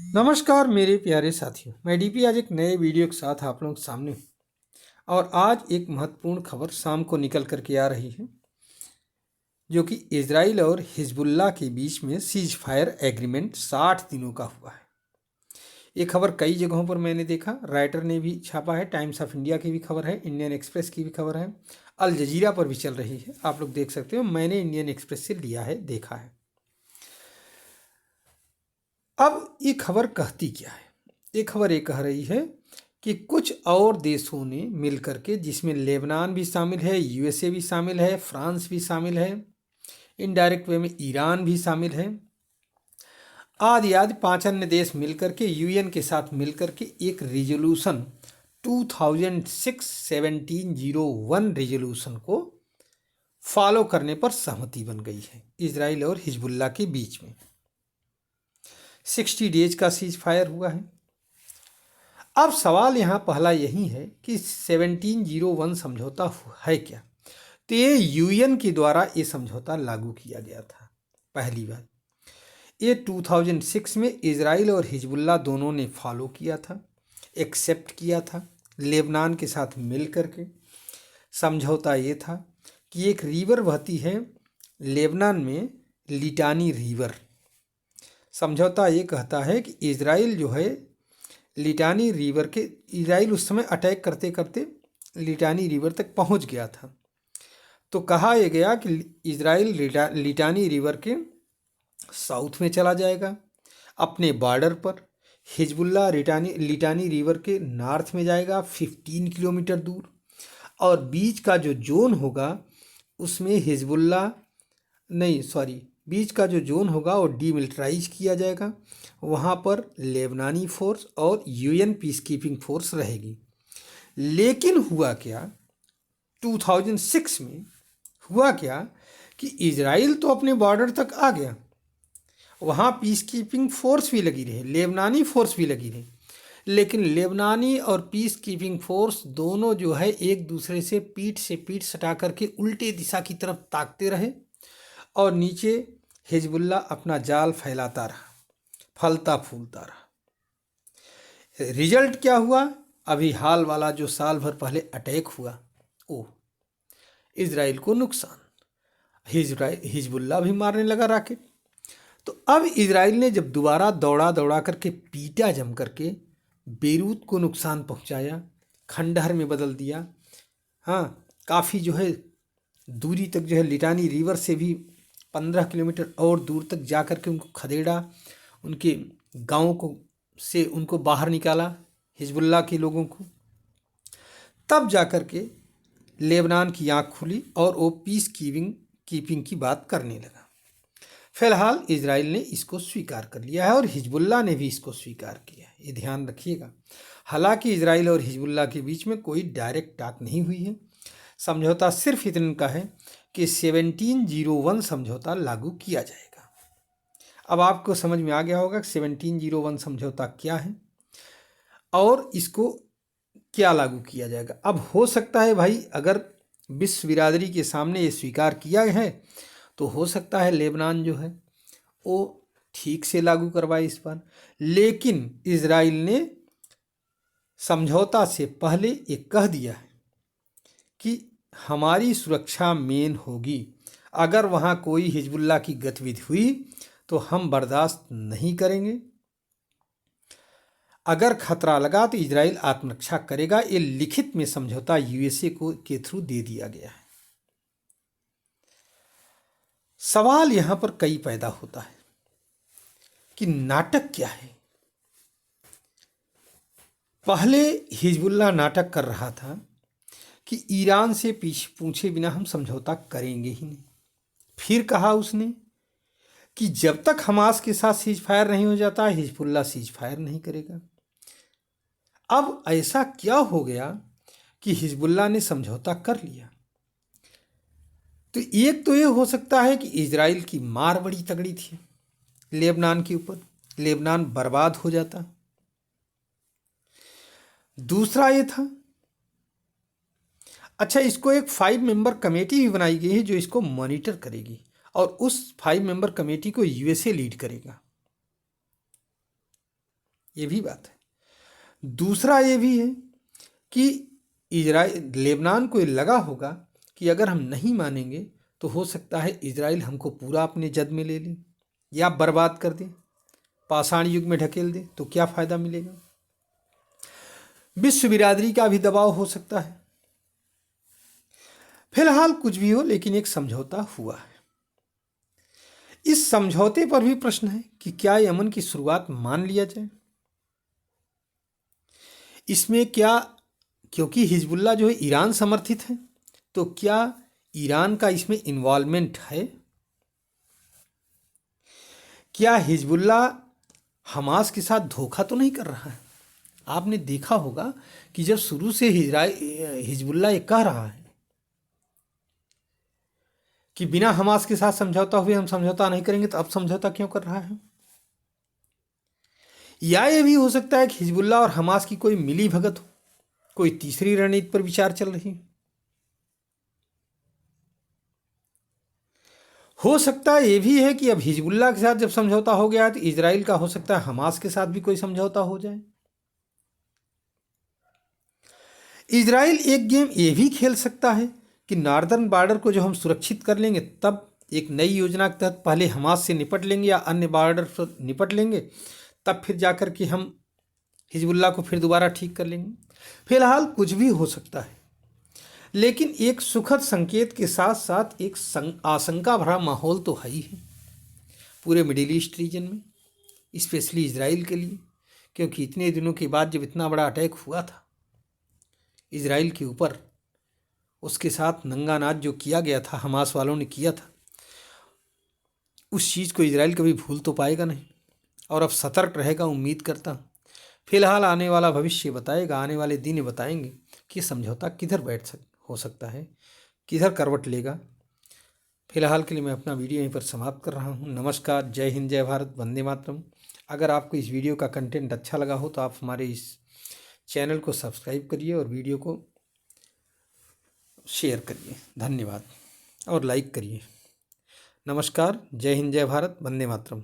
नमस्कार मेरे प्यारे साथियों, मैं डीपी आज एक नए वीडियो के साथ आप लोगों के सामने हूं। और आज एक महत्वपूर्ण खबर शाम को निकल करके आ रही है, जो कि इजराइल और हिजबुल्लाह के बीच में सीज फायर एग्रीमेंट 60 दिनों का हुआ है। ये खबर कई जगहों पर मैंने देखा, राइटर ने भी छापा है, टाइम्स ऑफ इंडिया की भी खबर है, इंडियन एक्सप्रेस की भी खबर है, अल जजीरा पर भी चल रही है। आप लोग देख सकते हो, मैंने इंडियन एक्सप्रेस से लिया है, देखा है। अब ये खबर कहती क्या है? ये खबर ये कह रही है कि कुछ और देशों ने मिलकर के, जिसमें लेबनान भी शामिल है, यूएसए भी शामिल है, फ्रांस भी शामिल है, इनडायरेक्ट वे में ईरान भी शामिल है, आदि आदि 5 अन्य देश मिलकर के यूएन के साथ मिलकर के एक रिजोल्यूशन 2006-1701 रिजोल्यूशन को फॉलो करने पर सहमति बन गई है इजराइल और हिजबुल्लाह के बीच में। 60 डेज का सीज फायर हुआ है। अब सवाल यहाँ पहला यही है कि 1701 समझौता है क्या? तो ये यूएन के द्वारा ये समझौता लागू किया गया था। पहली बात, ये 2006 में इजराइल और हिजबुल्लाह दोनों ने फॉलो किया था, एक्सेप्ट किया था लेबनान के साथ मिल करके। समझौता ये था कि एक रिवर बहती है लेबनान में, लिटानी रिवर। समझौता ये कहता है कि इजराइल जो है लिटानी रिवर के, इजराइल उस समय अटैक करते करते लिटानी रिवर तक पहुंच गया था। तो कहा यह गया कि इजराइल लिटानी रिवर के साउथ में चला जाएगा अपने बॉर्डर पर, हिजबुल्लाह लिटानी रिवर के नॉर्थ में जाएगा 15 किलोमीटर दूर, और बीच का जो जोन होगा उसमें बीच का जो जोन होगा वो डीमिलिटराइज किया जाएगा। वहाँ पर लेबनानी फोर्स और यूएन पीस कीपिंग फोर्स रहेगी। लेकिन हुआ क्या, 2006 में हुआ क्या कि इजराइल तो अपने बॉर्डर तक आ गया, वहाँ पीस कीपिंग फोर्स भी लगी रही, लेबनानी फोर्स भी लगी रही, लेकिन लेबनानी और पीस कीपिंग फोर्स दोनों जो है एक दूसरे से पीठ सटा करके उल्टे दिशा की तरफ ताकते रहे, और नीचे हिजबुल्लाह अपना जाल फैलाता रहा, फलता फूलता रहा। रिजल्ट क्या हुआ? अभी हाल वाला जो साल भर पहले अटैक हुआ, ओ इजराइल को नुकसान, हिजबुल्लाह भी मारने लगा रॉकेट। तो अब इजराइल ने जब दोबारा दौड़ा करके पीटा, जम करके बेरूत को नुकसान पहुंचाया, खंडहर में बदल दिया। हाँ, काफ़ी जो है दूरी तक जो है लिटानी रिवर से भी 15 किलोमीटर और दूर तक जा कर के उनको खदेड़ा, उनके गाँव को से उनको बाहर निकाला, हिजबुल्लाह के लोगों को। तब जा कर के लेबनान की आँख खुली और वो पीस कीपिंग की बात करने लगा। फिलहाल इजराइल ने इसको स्वीकार कर लिया है और हिजबुल्लाह ने भी इसको स्वीकार किया है, ये ध्यान रखिएगा। हालांकि इजराइल और हिजबुल्लाह के बीच में कोई डायरेक्ट टाक नहीं हुई है। समझौता सिर्फ इतना का है कि 1701 समझौता लागू किया जाएगा। अब आपको समझ में आ गया होगा कि 1701 समझौता क्या है और इसको क्या लागू किया जाएगा। अब हो सकता है भाई, अगर विश्व बिरादरी के सामने ये स्वीकार किया है तो हो सकता है लेबनान जो है वो ठीक से लागू करवाए इस पर। लेकिन इजराइल ने समझौता से पहले ये कह दिया है कि हमारी सुरक्षा मेन होगी, अगर वहाँ कोई हिजबुल्लाह की गतिविधि हुई तो हम बर्दाश्त नहीं करेंगे, अगर खतरा लगा तो इजराइल आत्मरक्षा करेगा। ये लिखित में समझौता यूएसए के थ्रू दे दिया गया है। सवाल यहां पर कई पैदा होता है कि नाटक क्या है। पहले हिजबुल्लाह नाटक कर रहा था कि ईरान से पूछे बिना हम समझौता करेंगे ही नहीं। फिर कहा उसने कि जब तक हमास के साथ सीज फायर नहीं हो जाता हिजबुल्लाह सीज फायर नहीं करेगा। अब ऐसा क्या हो गया कि हिजबुल्लाह ने समझौता कर लिया? तो एक तो ये हो सकता है कि इजराइल की मार बड़ी तगड़ी थी लेबनान के ऊपर, लेबनान बर्बाद हो जाता। दूसरा ये था, अच्छा इसको एक 5 मेंबर कमेटी भी बनाई गई है जो इसको मॉनिटर करेगी, और उस 5 मेंबर कमेटी को यूएसए लीड करेगा। ये भी बात है। दूसरा ये भी है कि इजराइल लेबनान को ये लगा होगा कि अगर हम नहीं मानेंगे तो हो सकता है इजराइल हमको पूरा अपने जद में ले ले या बर्बाद कर दे, पाषाण युग में ढकेल दे, तो क्या फ़ायदा मिलेगा। विश्व बिरादरी का भी दबाव हो सकता है। फिलहाल कुछ भी हो, लेकिन एक समझौता हुआ है। इस समझौते पर भी प्रश्न है कि क्या यमन की शुरुआत मान लिया जाए। इसमें क्या, क्योंकि हिजबुल्ला जो है ईरान समर्थित है, तो क्या ईरान का इसमें इन्वॉल्वमेंट है। क्या हिजबुल्ला हमास के साथ धोखा तो नहीं कर रहा है। आपने देखा होगा कि जब शुरू से हिजबुल्ला ये कह रहा है कि बिना हमास के साथ समझौता हुए हम समझौता नहीं करेंगे, तो अब समझौता क्यों कर रहा है। या ये भी हो सकता है कि हिजबुल्ला और हमास की कोई मिली भगत हो, कोई तीसरी रणनीति पर विचार चल रही हो सकता है। ये भी है कि अब हिजबुल्ला के साथ जब समझौता हो गया है तो इजराइल का हो सकता है हमास के साथ भी कोई समझौता हो जाए। इजराइल एक गेम ये भी खेल सकता है कि नॉर्दर्न बॉर्डर को जो हम सुरक्षित कर लेंगे, तब एक नई योजना के तहत पहले हमास से निपट लेंगे या अन्य बॉर्डर से निपट लेंगे, तब फिर जाकर के हम हिजबुल्ला को फिर दोबारा ठीक कर लेंगे। फिलहाल कुछ भी हो सकता है, लेकिन एक सुखद संकेत के साथ साथ एक आशंका भरा माहौल तो है ही है पूरे मिडिल ईस्ट रीजन में, स्पेशली इजराइल के लिए। क्योंकि इतने दिनों के बाद जब इतना बड़ा अटैक हुआ था इजराइल के ऊपर, उसके साथ नंगा नाच जो किया गया था, हमास वालों ने किया था, उस चीज़ को इजराइल कभी भूल तो पाएगा नहीं और अब सतर्क रहेगा, उम्मीद करता हूँ। फिलहाल आने वाला भविष्य बताएगा, आने वाले दिन बताएंगे कि समझौता किधर हो सकता है, किधर करवट लेगा। फिलहाल के लिए मैं अपना वीडियो यहीं पर समाप्त कर रहा हूँ। नमस्कार, जय हिंद, जय भारत, वंदे मातरम। अगर आपको इस वीडियो का कंटेंट अच्छा लगा हो तो आप हमारे इस चैनल को सब्सक्राइब करिए और वीडियो को शेयर करिए, धन्यवाद, और लाइक करिए। नमस्कार, जय हिंद, जय भारत, वंदे मातरम।